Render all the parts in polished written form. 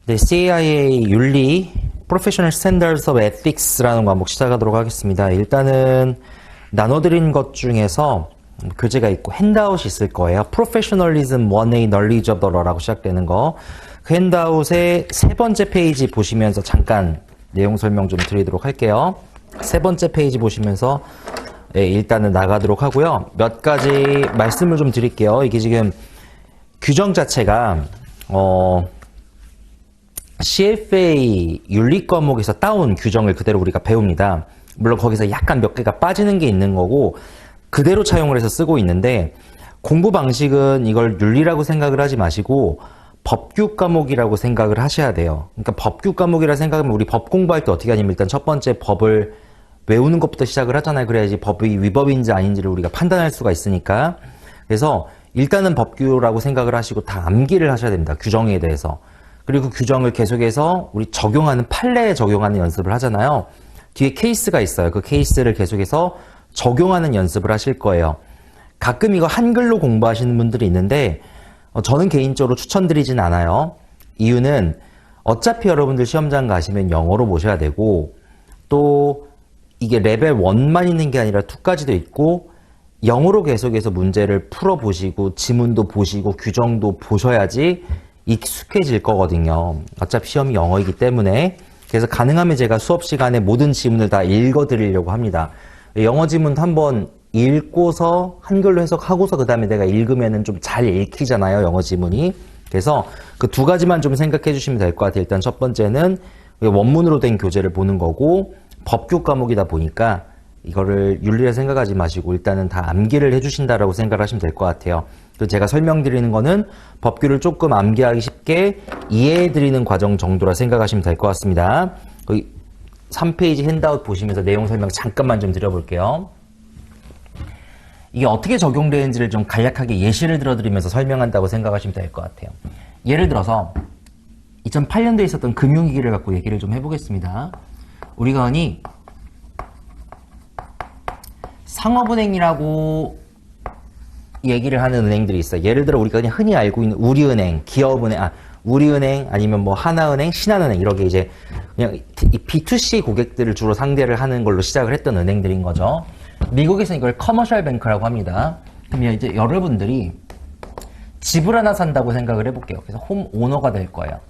네, CIA 윤리 Professional Standards of Ethics라는 과목 시작하도록 하겠습니다. 일단은 나눠드린 것 중에서 교재가 있고 핸드아웃이 있을 거예요. Professionalism 1A Knowledge of the Law라고 시작되는 거. 그 핸드아웃의 세 번째 페이지 보시면서 잠깐 내용 설명 좀 드리도록 할게요. 세 번째 페이지 보시면서 일단은 나가도록 하고요. 몇 가지 말씀을 좀 드릴게요. 이게 지금 규정 자체가 CFA 윤리 과목에서 따온 규정을 그대로 우리가 배웁니다. 물론 거기서 약간 몇 개가 빠지는 게 있는 거고 그대로 차용을 해서 쓰고 있는데 공부 방식은 이걸 윤리라고 생각을 하지 마시고 법규 과목이라고 생각을 하셔야 돼요. 그러니까 법규 과목이라 생각하면 우리 법 공부할 때 어떻게 하냐면 일단 첫 번째 법을 외우는 것부터 시작을 하잖아요. 그래야지 법이 위법인지 아닌지를 우리가 판단할 수가 있으니까. 그래서 일단은 법규라고 생각을 하시고 다 암기를 하셔야 됩니다. 규정에 대해서. 그리고 규정을 계속해서 우리 적용하는 판례에 적용하는 연습을 하잖아요. 뒤에 케이스가 있어요. 그 케이스를 계속해서 적용하는 연습을 하실 거예요. 가끔 이거 한글로 공부하시는 분들이 있는데 저는 개인적으로 추천드리진 않아요. 이유는 어차피 여러분들 시험장 가시면 영어로 보셔야 되고 또 이게 레벨 1만 있는 게 아니라 2까지도 있고 영어로 계속해서 문제를 풀어보시고 지문도 보시고 규정도 보셔야지 익숙해질 거거든요. 어차피 시험이 영어이기 때문에. 그래서 가능하면 제가 수업 시간에 모든 지문을 다 읽어드리려고 합니다. 영어 지문 한번 읽고서 한글로 해석하고서 그 다음에 내가 읽으면은 좀 잘 읽히잖아요. 영어 지문이. 그래서 그 두 가지만 좀 생각해 주시면 될 것 같아요. 일단 첫 번째는 원문으로 된 교재를 보는 거고 법규 과목이다 보니까 이거를 윤리라 생각하지 마시고 일단은 다 암기를 해주신다라고 생각하시면 될 것 같아요. 그리고 제가 설명드리는 거는 법규를 조금 암기하기 쉽게 이해해드리는 과정 정도라 생각하시면 될 것 같습니다. 3페이지 핸드아웃 보시면서 내용 설명 잠깐만 좀 드려볼게요. 이게 어떻게 적용되는지를 좀 간략하게 예시를 들어드리면서 설명한다고 생각하시면 될 것 같아요. 예를 들어서 2008년도에 있었던 금융위기를 갖고 얘기를 좀 해보겠습니다. 우리가 흔히 상업은행이라고 얘기를 하는 은행들이 있어요. 예를 들어 우리가 그냥 흔히 알고 있는 우리은행, 기업은행, 우리은행 아니면 뭐 하나은행, 신한은행 이렇게 이제 그냥 B2C 고객들을 주로 상대를 하는 걸로 시작을 했던 은행들인 거죠. 미국에서는 이걸 커머셜 뱅크라고 합니다. 그러면 이제 여러분들이 집을 하나 산다고 생각을 해볼게요. 그래서 홈 오너가 될 거예요.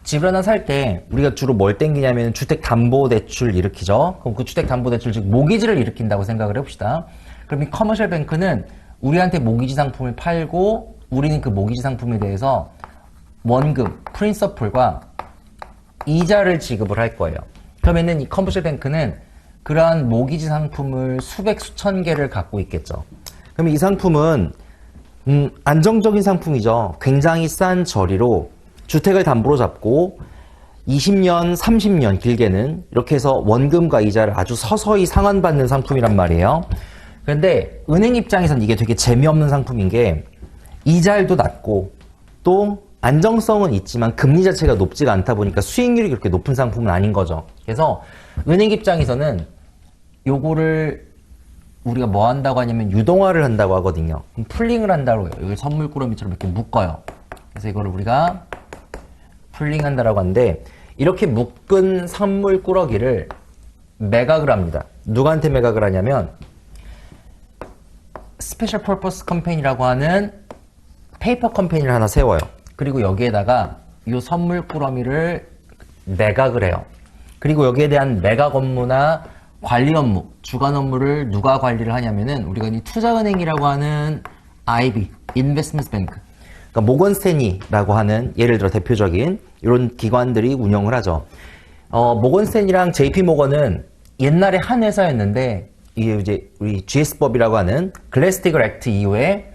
집을 하나 살 때 우리가 주로 뭘 땡기냐면 주택담보대출 일으키죠. 그럼 그 주택담보대출 즉 모기지를 일으킨다고 생각을 해봅시다. 그럼 이 커머셜 뱅크는 우리한테 모기지 상품을 팔고 우리는 그 모기지 상품에 대해서 원금, 프린서플과 이자를 지급을 할 거예요. 그러면은 이 커머셜 뱅크는 그러한 모기지 상품을 수백 수천 개를 갖고 있겠죠. 그럼 이 상품은 안정적인 상품이죠. 굉장히 싼 저리로 주택을 담보로 잡고 20년, 30년 길게는 이렇게 해서 원금과 이자를 아주 서서히 상환받는 상품이란 말이에요. 그런데 은행 입장에서는 이게 되게 재미없는 상품인 게 이자율도 낮고 또 안정성은 있지만 금리 자체가 높지가 않다 보니까 수익률이 그렇게 높은 상품은 아닌 거죠. 그래서 은행 입장에서는 요거를 우리가 뭐 한다고 하냐면 유동화를 한다고 하거든요. 풀링을 한다고 해요. 여기 선물꾸러미처럼 이렇게 묶어요. 그래서 이거를 우리가 풀링한다라고 하는데 이렇게 묶은 선물꾸러기를 매각을 합니다. 누구한테 매각을 하냐면 스페셜 퍼포스 컴퍼니라고 하는 페이퍼 컴퍼니를 하나 세워요. 그리고 여기에다가 이 선물꾸러미를 매각을 해요. 그리고 여기에 대한 매각 업무나 관리 업무, 주관 업무를 누가 관리를 하냐면은 우리가 이 투자은행이라고 하는 IB, Investment Bank, 그러니까 모건 스탠리라고 하는 예를 들어 대표적인 이런 기관들이 운영을 하죠. 모건 스탠리랑 JP 모건은 옛날에 한 회사였는데 이게 이제 우리 GS법이라고 하는 글래스-스티글 액트 이후에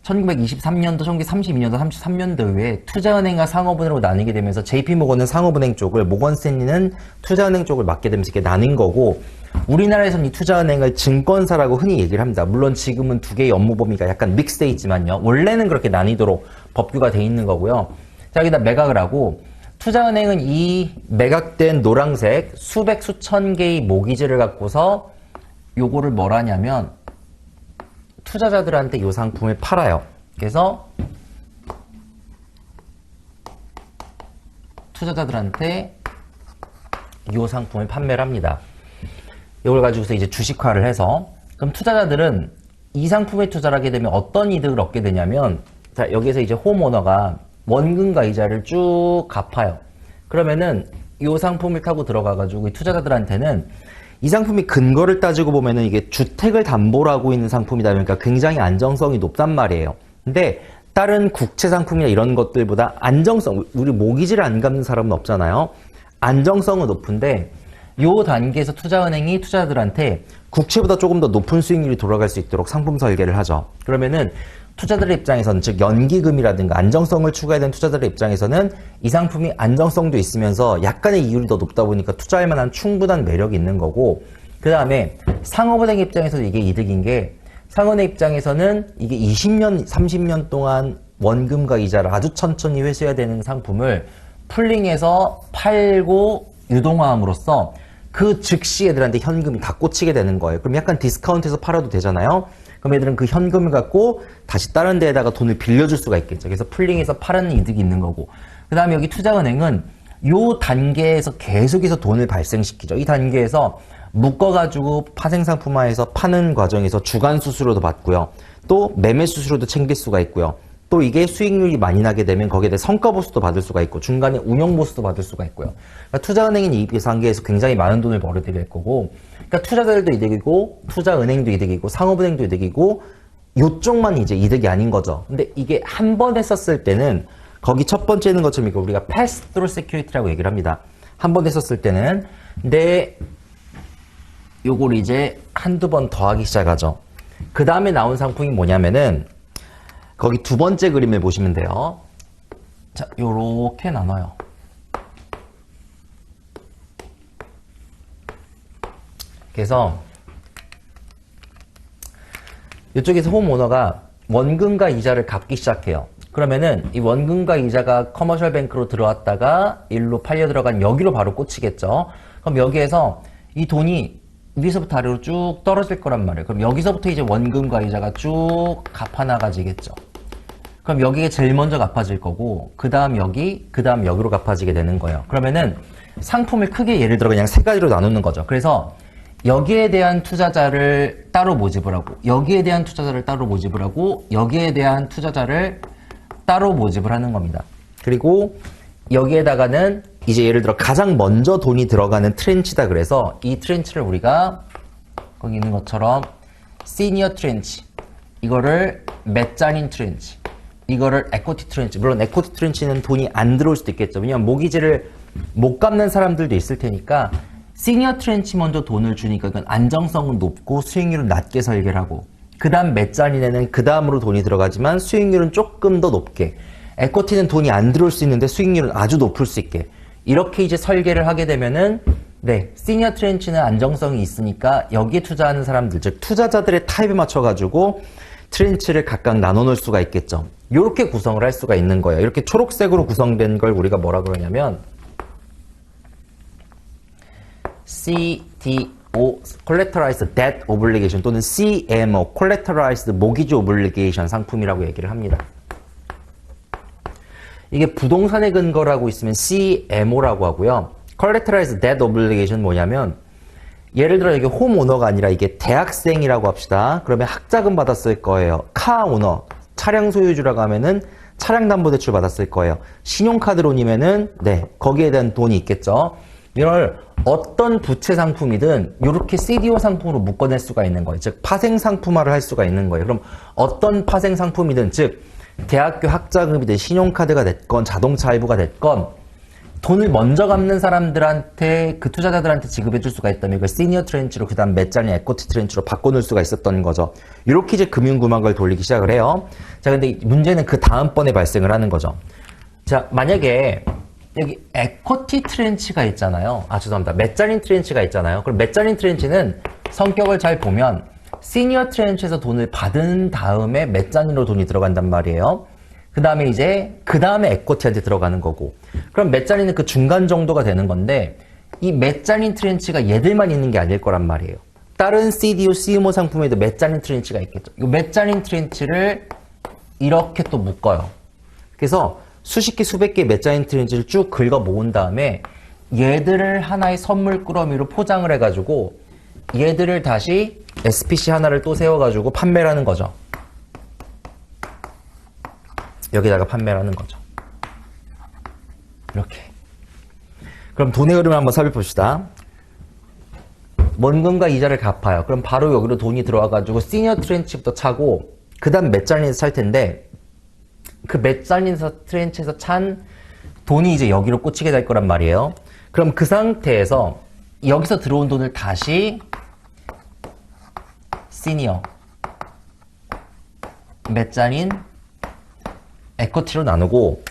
1923년도, 1932년도, 33년도 이후에 투자은행과 상업은행으로 나뉘게 되면서 JP모건은 상업은행 쪽을, 모건 스탠리는 투자은행 쪽을 맡게 되면서 이렇게 나뉜 거고 우리나라에서는 이 투자은행을 증권사라고 흔히 얘기를 합니다. 물론 지금은 두 개의 업무 범위가 약간 믹스되어 있지만요. 원래는 그렇게 나뉘도록 법규가 돼 있는 거고요. 자, 여기다 매각을 하고 투자은행은 이 매각된 노란색 수백 수천 개의 모기지를 갖고서 요거를 뭘 하냐면 투자자들한테 이 상품을 팔아요. 그래서 투자자들한테 이 상품을 판매를 합니다. 이걸 가지고서 이제 주식화를 해서, 그럼 투자자들은 이 상품에 투자를 하게 되면 어떤 이득을 얻게 되냐면, 자, 여기에서 이제 홈오너가 원금과 이자를 쭉 갚아요. 그러면은 이 상품을 타고 들어가가지고 투자자들한테는 이 상품이 근거를 따지고 보면은 이게 주택을 담보로 하고 있는 상품이다 보니까 굉장히 안정성이 높단 말이에요. 근데 다른 국채 상품이나 이런 것들보다 안정성, 우리 모기지를 안 갚는 사람은 없잖아요. 안정성은 높은데 요 단계에서 투자은행이 투자자들한테 국채보다 조금 더 높은 수익률이 돌아갈 수 있도록 상품 설계를 하죠. 그러면은 투자자들의 입장에서는, 즉 연기금이라든가 안정성을 추구해야 되는 투자자들의 입장에서는 이 상품이 안정성도 있으면서 약간의 이율이 더 높다 보니까 투자할 만한 충분한 매력이 있는 거고, 그 다음에 상업은행 입장에서도 이게 이득인 게, 상업은행 입장에서는 이게 20년, 30년 동안 원금과 이자를 아주 천천히 회수해야 되는 상품을 풀링해서 팔고 유동화함으로써 그 즉시 애들한테 현금이 다 꽂히게 되는 거예요. 그럼 약간 디스카운트해서 팔아도 되잖아요. 그럼 애들은 그 현금을 갖고 다시 다른 데에다가 돈을 빌려줄 수가 있겠죠. 그래서 풀링해서 파는 이득이 있는 거고, 그 다음에 여기 투자은행은 요 단계에서 계속해서 돈을 발생시키죠. 이 단계에서 묶어가지고 파생상품화해서 파는 과정에서 주간 수수료도 받고요. 또 매매 수수료도 챙길 수가 있고요. 또 이게 수익률이 많이 나게 되면 거기에 대해 성과보수도 받을 수가 있고 중간에 운영보수도 받을 수가 있고요. 그러니까 투자은행은 이 단계에서 굉장히 많은 돈을 벌어들게 될 거고, 그러니까 투자자들도 이득이고 투자은행도 이득이고 상업은행도 이득이고 요쪽만 이제 이득이 아닌 거죠. 근데 이게 한 번 했었을 때는 거기 첫 번째 있는 것처럼 이거 우리가 pass-through security라고 얘기를 합니다. 한 번 했었을 때는. 근데 요걸 이제 한두 번 더 하기 시작하죠. 그 다음에 나온 상품이 뭐냐면은 거기 두 번째 그림을 보시면 돼요. 자, 요렇게 나눠요. 그래서 이쪽에서 홈오너가 원금과 이자를 갚기 시작해요. 그러면은 이 원금과 이자가 커머셜 뱅크로 들어왔다가 일로 팔려 들어간 여기로 바로 꽂히겠죠. 그럼 여기에서 이 돈이 위에서부터 아래로 쭉 떨어질 거란 말이에요. 그럼 여기서부터 이제 원금과 이자가 쭉 갚아나가지겠죠. 그럼 여기에 제일 먼저 갚아질 거고, 그 다음 여기, 그 다음 여기로 갚아지게 되는 거예요. 그러면은 상품을 크게 예를 들어 그냥 세 가지로 나누는 거죠. 그래서 여기에 대한 투자자를 따로 모집을 하고, 여기에 대한 투자자를 따로 모집을 하고, 여기에 대한 투자자를 따로 모집을 하는 겁니다. 그리고 여기에다가는 이제 예를 들어 가장 먼저 돈이 들어가는 트렌치다 그래서 이 트렌치를 우리가 거기 있는 것처럼 시니어 트렌치, 이거를 메자닌 트렌치, 이거를 에코티 트렌치. 물론 에코티 트렌치는 돈이 안 들어올 수도 있겠죠. 왜냐면 모기지를 못 갚는 사람들도 있을 테니까 시니어 트렌치 먼저 돈을 주니까 그건 안정성은 높고 수익률은 낮게 설계를 하고, 그 다음 메자닌에는 그 다음으로 돈이 들어가지만 수익률은 조금 더 높게, 에코티는 돈이 안 들어올 수 있는데 수익률은 아주 높을 수 있게, 이렇게 이제 설계를 하게 되면은 네, 시니어 트렌치는 안정성이 있으니까 여기에 투자하는 사람들, 즉 투자자들의 타입에 맞춰가지고 트렌치를 각각 나눠 놓을 수가 있겠죠. 이렇게 구성을 할 수가 있는 거예요. 이렇게 초록색으로 구성된 걸 우리가 뭐라 그러냐면 CDO, Collateralized Debt Obligation, 또는 CMO, Collateralized Mortgage Obligation 상품이라고 얘기를 합니다. 이게 부동산의 근거라고 있으면 CMO라고 하고요. Collateralized Debt Obligation 뭐냐면, 예를 들어 여기 홈오너가 아니라 이게 대학생이라고 합시다. 그러면 학자금 받았을 거예요. 카오너, 차량 소유주라고 하면은 차량 담보 대출 받았을 거예요. 신용카드론이면은 네, 거기에 대한 돈이 있겠죠. 이걸 어떤 부채 상품이든 이렇게 CDO 상품으로 묶어낼 수가 있는 거예요. 즉 파생 상품화를 할 수가 있는 거예요. 그럼 어떤 파생 상품이든, 즉 대학교 학자금이든 신용카드가 됐건 자동차 할부가 됐건 돈을 먼저 갚는 사람들한테, 그 투자자들한테 지급해 줄 수가 있다면 이걸 시니어 트렌치로, 그 다음 메자닌 에코티 트렌치로 바꿔놓을 수가 있었던 거죠. 이렇게 이제 금융구막을 돌리기 시작을 해요. 자, 근데 문제는 그 다음번에 발생을 하는 거죠. 자, 만약에 여기 에코티 트렌치가 있잖아요. 아, 죄송합니다. 메자닌 트렌치가 있잖아요. 그럼 메자닌 트렌치는 성격을 잘 보면 시니어 트렌치에서 돈을 받은 다음에 메자닌으로 돈이 들어간단 말이에요. 그 다음에 이제 그 다음에 에코티한테 들어가는 거고, 그럼 메자닌은 그 중간 정도가 되는 건데, 이 메자닌 트렌치가 얘들만 있는 게 아닐 거란 말이에요. 다른 CDO, CMO 상품에도 메자닌 트렌치가 있겠죠. 이 메자닌 트렌치를 이렇게 또 묶어요. 그래서 수십 개, 수백 개 메자닌 트렌치를 쭉 긁어 모은 다음에 얘들을 하나의 선물 꾸러미로 포장을 해가지고 얘들을 다시 SPC 하나를 또 세워가지고 판매를 하는 거죠. 여기다가 판매를 하는 거죠. 이렇게. 그럼 돈의 흐름을 한번 살펴봅시다. 원금과 이자를 갚아요. 그럼 바로 여기로 돈이 들어와가지고 시니어 트렌치부터 차고 그 다음 메자닌에서 찰 텐데 그 메자닌 트렌치에서 찬 돈이 이제 여기로 꽂히게 될 거란 말이에요. 그럼 그 상태에서 여기서 들어온 돈을 다시 시니어, 메자닌, 에쿼티로 나누고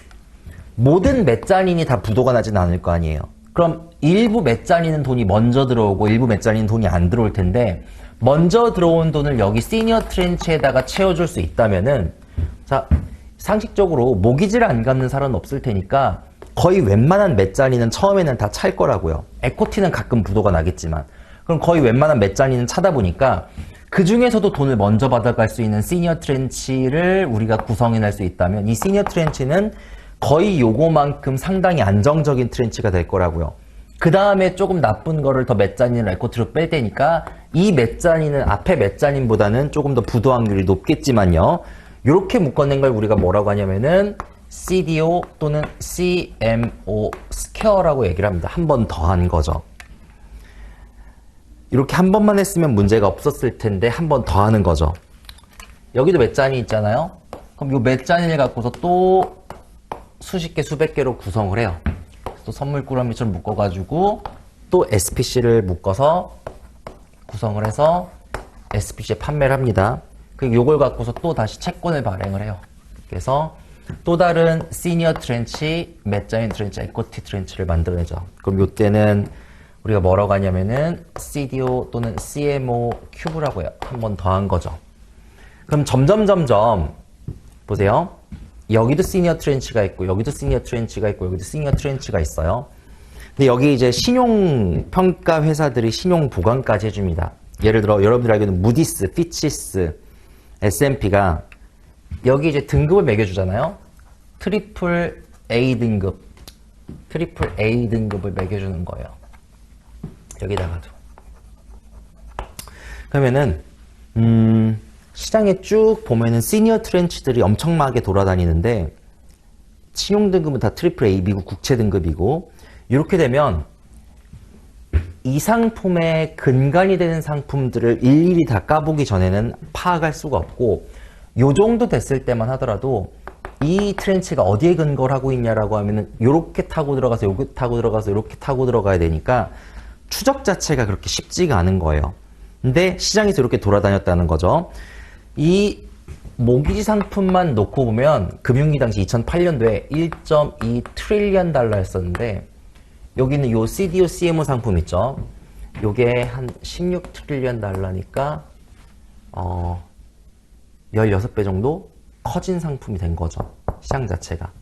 모든 메자닌이 다 부도가 나진 않을 거 아니에요. 그럼 일부 메자닌은 돈이 먼저 들어오고 일부 메자닌은 돈이 안 들어올 텐데 먼저 들어온 돈을 여기 시니어 트렌치에다가 채워줄 수 있다면은 자 상식적으로 모기지를 안 갚는 사람은 없을 테니까 거의 웬만한 메자닌은 처음에는 다 찰 거라고요. 에쿼티는 가끔 부도가 나겠지만 그럼 거의 웬만한 메자닌은 차다 보니까 그 중에서도 돈을 먼저 받아갈 수 있는 시니어 트렌치를 우리가 구성해낼 수 있다면 이 시니어 트렌치는 거의 요거만큼 상당히 안정적인 트렌치가 될 거라고요. 그 다음에 조금 나쁜 거를 더 메자닌을 에쿼티로 뺄 테니까 이 메자닌은 앞에 메자닌보다는 조금 더 부도 확률이 높겠지만요. 이렇게 묶어낸 걸 우리가 뭐라고 하냐면은 CDO 또는 CMO 스퀘어라고 얘기를 합니다. 한 번 더 한 거죠. 이렇게 한 번만 했으면 문제가 없었을 텐데 한 번 더 하는 거죠. 여기도 메자닌 있잖아요. 그럼 이 메자닌을 갖고서 또 수십 개, 수백 개로 구성을 해요. 또 선물 꾸러미처럼 묶어가지고 또 SPC를 묶어서 구성을 해서 SPC에 판매를 합니다. 그리고 이걸 갖고서 또 다시 채권을 발행을 해요. 그래서 또 다른 시니어 트렌치, 메자닌 트렌치, 에쿼티 트렌치를 만들어내죠. 그럼 이때는 우리가 뭐라고 하냐면은 CDO 또는 CMO 큐브라고 해요. 한 번 더 한 거죠. 그럼 점점 보세요. 여기도 시니어 트렌치가 있고 여기도 시니어 트렌치가 있고 여기도 시니어 트렌치가 있어요. 근데 여기 이제 신용 평가 회사들이 신용 보관까지 해줍니다. 예를 들어 여러분들 알기로는 무디스, 피치스, S&P가 여기 이제 등급을 매겨주잖아요. 트리플 A 등급을 매겨주는 거예요. 여기다가도. 그러면은 시장에 쭉 보면은 시니어 트렌치들이 엄청나게 돌아다니는데 신용 등급은 다 트리플 A 미국 국채 등급이고 이렇게 되면 이 상품의 근간이 되는 상품들을 일일이 다 까보기 전에는 파악할 수가 없고 요 정도 됐을 때만 하더라도 이 트렌치가 어디에 근거를 하고 있냐라고 하면은 요렇게 타고 들어가서 요렇게 타고 들어가서 요렇게 타고 들어가야 되니까 추적 자체가 그렇게 쉽지가 않은 거예요. 근데 시장에서 이렇게 돌아다녔다는 거죠. 이 모기지 상품만 놓고 보면 금융위 당시 2008년도에 1.2 트릴리언 달러였었는데 여기는 요 CDO, CMO 상품 있죠. 요게 한 16 트릴리언 달러니까 16배 정도 커진 상품이 된 거죠. 시장 자체가.